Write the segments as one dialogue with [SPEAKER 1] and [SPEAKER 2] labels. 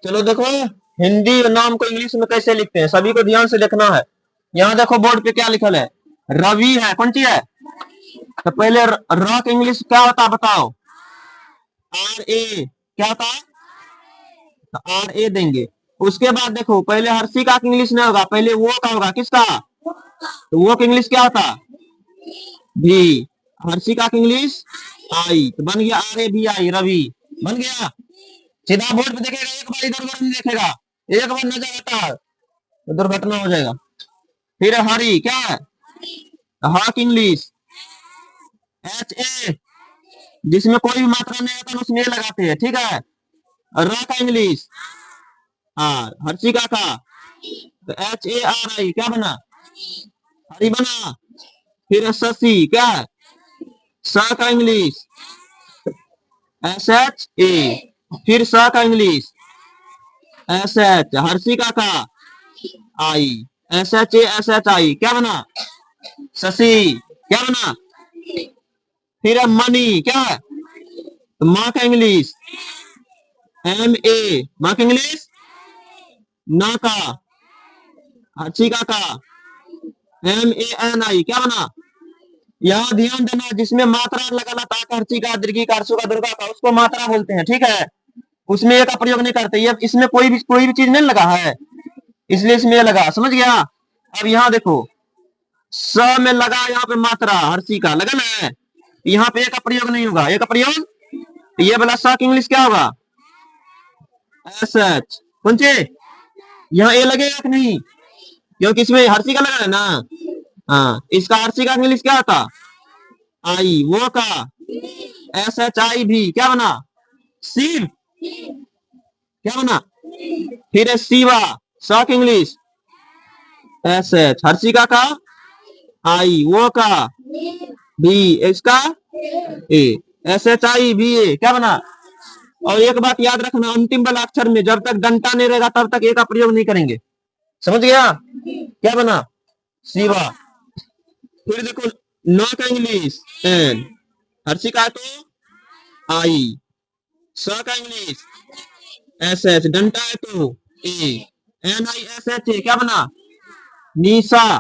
[SPEAKER 1] चलो देखो, हिंदी नाम को इंग्लिश में कैसे लिखते हैं सभी को ध्यान से देखना है। यहाँ देखो बोर्ड पे क्या लिखल है, रवि है, कौन सी है? तो पहले र का इंग्लिश क्या होता है बताओ? आर ए, क्या होता है? तो आर ए देंगे। उसके बाद देखो पहले हर्षिका का इंग्लिश नहीं होगा, पहले वो का होगा, किसका? तो वो का इंग्लिश क्या होता? भी। हर्षिका का इंग्लिश आई, तो बन गया आर ए भी आई, रवि। बन गया। सीधा बोर्ड पे देखेगा, एक बार इधर उधर नहीं देखेगा, एक बार नजर आता है तो दुर्घटना हो जाएगा। फिर हरी, क्या है? हक इंग्लिश, एच ए, जिसमें कोई भी मात्रा नहीं आता उसमें ए लगाते हैं, ठीक है। र का इंग्लिश आर, हर्षिका का तो एच ए आर आई, क्या बना? हरी बना। फिर शशि, क्या है? स का इंग्लिश एस एच ए, फिर स का इंग्लिश एस एच, हर्षिका का I, S H A S H I, क्या बना? शशि, क्या बना? फिर मनी, क्या है? तो माँ का इंग्लिश एम ए, माँ का इंग्लिश ना का, हर्षिका का एम ए एन आई, क्या बना? यहाँ ध्यान देना, जिसमें मात्रा लगा था, हर्षिका, दीर्घी का, का, दुर्गा का, उसको मात्रा बोलते हैं, ठीक है। उसमें ए का प्रयोग नहीं करते, ये इसमें कोई भी चीज नहीं लगा है, इसलिए इसमें ये लगा, समझ गया। अब यहाँ देखो, स में लगा यहाँ पे मात्रा, हर्षिका लगा ना, यहाँ पे ए का प्रयोग नहीं होगा, ए का प्रयोग, ये वाला स की इंग्लिश क्या होगा? एस एच, कौन से? यहाँ ए लगेगा कि नहीं, क्योंकि इसमें हर्षिका लगा है ना। हाँ, इसका हर्षिका इंग्लिश क्या होता? आई, वो का एस एच आई भी, क्या बना? शिव, क्या बना? फिर शिवा, स की इंग्लिश एस एच, हर्षिका का आई, वो का भी, इसका ए, एस एच आई भी ए, क्या बना? और एक बात याद रखना, अंतिम वाला अक्षर में जब तक डंटा नहीं रहेगा तब तक ए का प्रयोग नहीं करेंगे, समझ गया? क्या बना? शिवा। फिर देखो, नो का इंग्लिश एन, हर्षिका तो आई, स का इंग्लिश एस एच, डंटा है तो A, N I S H A, क्या बना? निशा।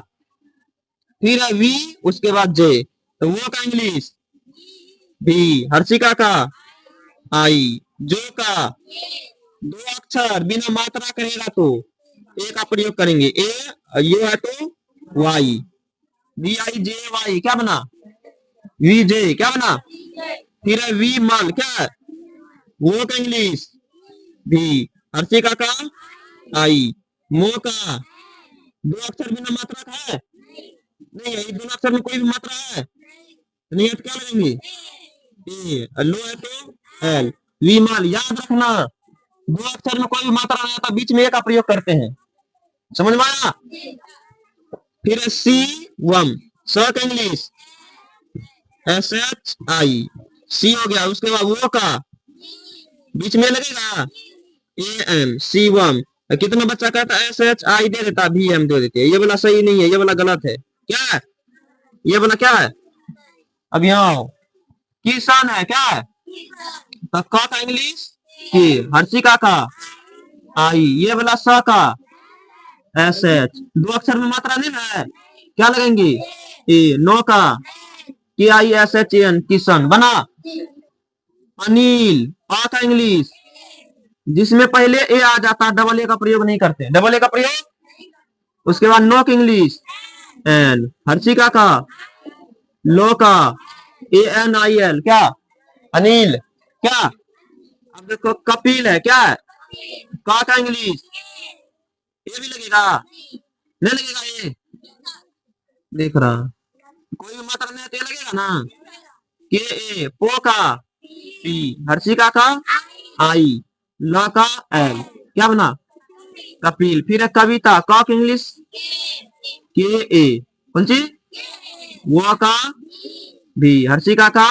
[SPEAKER 1] फिर है वी, उसके बाद जे, तो वो का इंग्लिश भी, हर्षिका का आई, जो का दो अक्षर बिना मात्रा करेगा तो ए का प्रयोग करेंगे, ए, ये है तो Y, V I J Y, क्या बना? वी जे, क्या बना? फिर है वी मल, क्या है? वो का इंग्लिश भी, हर्षिका का आई, मो का दो अक्षर बिना मात्रा का है, नहीं है, दोनों अक्षर में कोई भी मात्रा है नहीं है, तो क्या लगेंगे? ए, लो है तो एल, वी माल। याद रखना, दो अक्षर में कोई भी मात्रा नहीं आता, बीच में ए का प्रयोग करते हैं, समझ में आया? फिर सी वम, स का इंग्लिश एस एच आई, सी हो गया। उसके बाद वो का बीच में लगेगा ए एम, सी वम। कितना बच्चा कहता है एस एच आई दे देता, भी एम दे देते, ये वाला सही नहीं है, ये वाला गलत है। क्या है ये वाला? क्या है? अब यहाँ किसान है, क्या है? तो क का इंग्लिश की, हर्षिका का आई, ये वाला स का एस एच, दो अक्षर में मात्रा नहीं है, क्या लगेंगे? ए, नो का K I S H N, Kishan बना। अनिल, आ का इंग्लिश जिसमें पहले ए आ जाता है, डबल ए का प्रयोग नहीं करते, डबल ए का प्रयोग। उसके बाद नो की इंग्लिश एन, हर्षिका का लो का ए एन आई एल, क्या? अनिल। क्या? अब देखो कपिल है, क्या है? का इंग्लिश ये भी लगेगा, नहीं लगेगा? ये देख रहा, कोई भी मात्रा नहीं, ये लगेगा ना। के ए, पो का पी, हर्षिका का आई, ल का एल, क्या बना? कपिल। फिर है कविता, क इंग्लिश के ए, कौन सी? वो का भी, हर्षिका का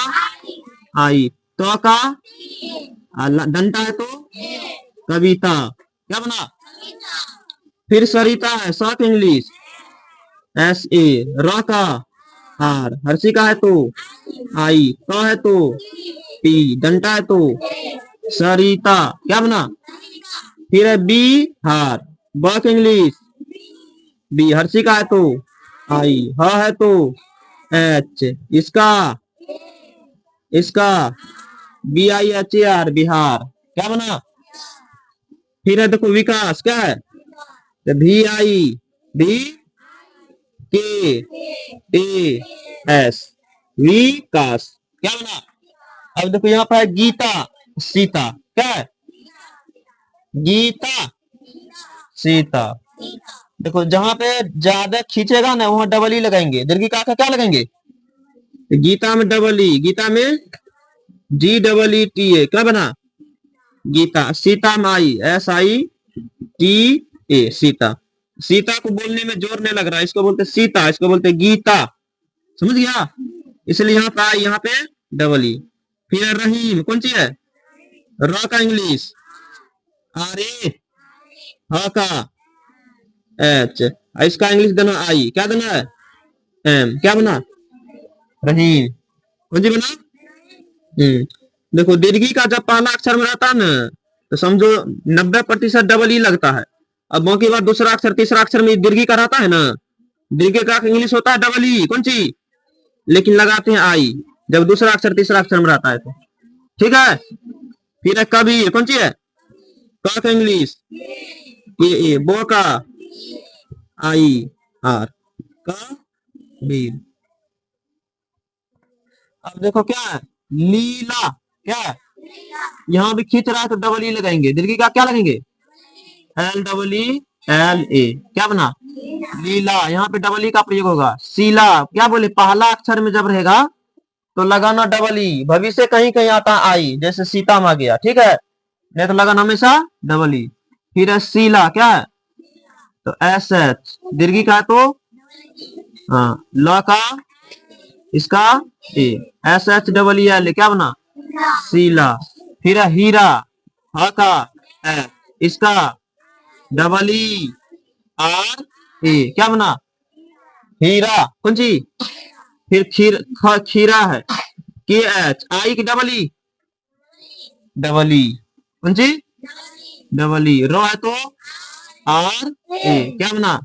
[SPEAKER 1] आई, तो का डंटा है तो कविता, क्या बना? फिर सरिता है, स इंग्लिश एस ए, र का आर, हर्षिका है तो आई, तो है तो पी, डंटा है तो सरिता, क्या बना? फिर है बिहार, ब का इंग्लिश बी, हर्षी का है तो आई, ह है तो एच, इसका इसका BIHAR, बिहार। क्या बना? फिर है देखो विकास, क्या है? तो VIDKAS, विकास। क्या बना? अब देखो यहाँ पर है गीता, सीता। क्या है? गीता, सीता। देखो जहां पे ज्यादा खींचेगा ना वहां डबल ई लगाएंगे, दीर्घी का क्या लगाएंगे? गीता में डबल ई, गीता में GEETA। क्या बना? गीता। सीता में SITA, सीता। सीता को बोलने में जोर नहीं लग रहा, इसको बोलते सीता, इसको बोलते गीता। समझ गया? इसलिए यहाँ पे यहाँ पे डबल ई। फिर रहीम, कौन सी है? र का इंग्लिश RA, ह का H, इसका इंग्लिश देना आई। क्या देना है? M। क्या बना? रहीम। कौन सी बना? देखो दीर्घी का जब पहला अक्षर में रहता है ना तो समझो 90% डबल ई लगता है। अब बाकी बार दूसरा अक्षर तीसरा अक्षर में दीर्घी का रहता है ना, दीर्घी का इंग्लिश होता है डबल ई, कौन सी? लेकिन लगाते हैं आई जब दूसरा अक्षर तीसरा अक्षर में रहता है तो। ठीक है? फिर है कबीर, कौन सी है? क का इंग्लिश KA, बो का IR, कबीर। अब देखो क्या है? लीला। क्या है? यहाँ भी खींच रहा है तो डबल ई लगाएंगे, दीर्घी का क्या लगेंगे? LEELA। क्या बना? लीला। यहाँ पे डबल ई का प्रयोग होगा। शीला, क्या बोले? पहला अक्षर में जब रहेगा तो लगाना डबल ई, भविष्य कहीं कहीं आता है आई, जैसे सीता में आ गया। ठीक है? नहीं तो लगाना हमेशा डबल ई। फिर है शीला, क्या है? तो SH, दीर्घी का है तो हाँ, ल का इसका ए, SHEEL। क्या बना? शीला। फिर है हीरा, ह का है, इसका EERA। क्या बना? हीरा। कौन सी? फिर खीरा है, KH, आई की डबल ई, कौन सी? Double E. रो है तो RA। क्या बना?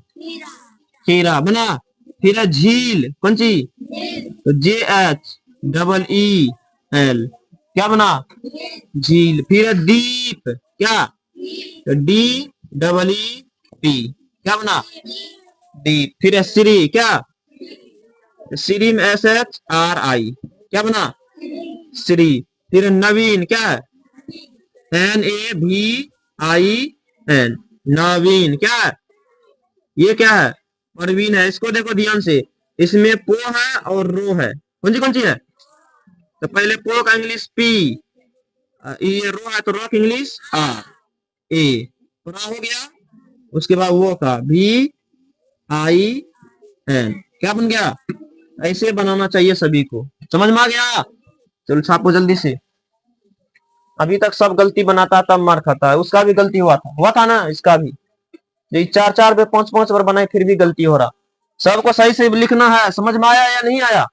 [SPEAKER 1] खीरा बना। फिर है झील, कौन सी? तो JHEEL। क्या बना? झील। फिर है दीप, क्या? तो DEEP। क्या बना? दीप। फिर है श्री, क्या? श्री में SHRI। क्या बना? श्री। फिर नवीन, क्या है? NAVIN, नवीन। क्या है? ये क्या है? परवीन है। इसको देखो ध्यान से, इसमें पो है और रो है, कौन सी है? तो पहले पो का इंग्लिश P, ये रो है तो रो का इंग्लिश RA, पूरा हो गया। उसके बाद वो का VIN। क्या बन गया? ऐसे बनाना चाहिए सभी को। समझ में आ गया? चलो छापो जल्दी से। अभी तक सब गलती बनाता तब मार खाता है, उसका भी गलती हुआ था ना, इसका भी। ये 4 4 बार 5 5 बार बनाए फिर भी गलती हो रहा। सबको सही से लिखना है। समझ में आया या नहीं आया?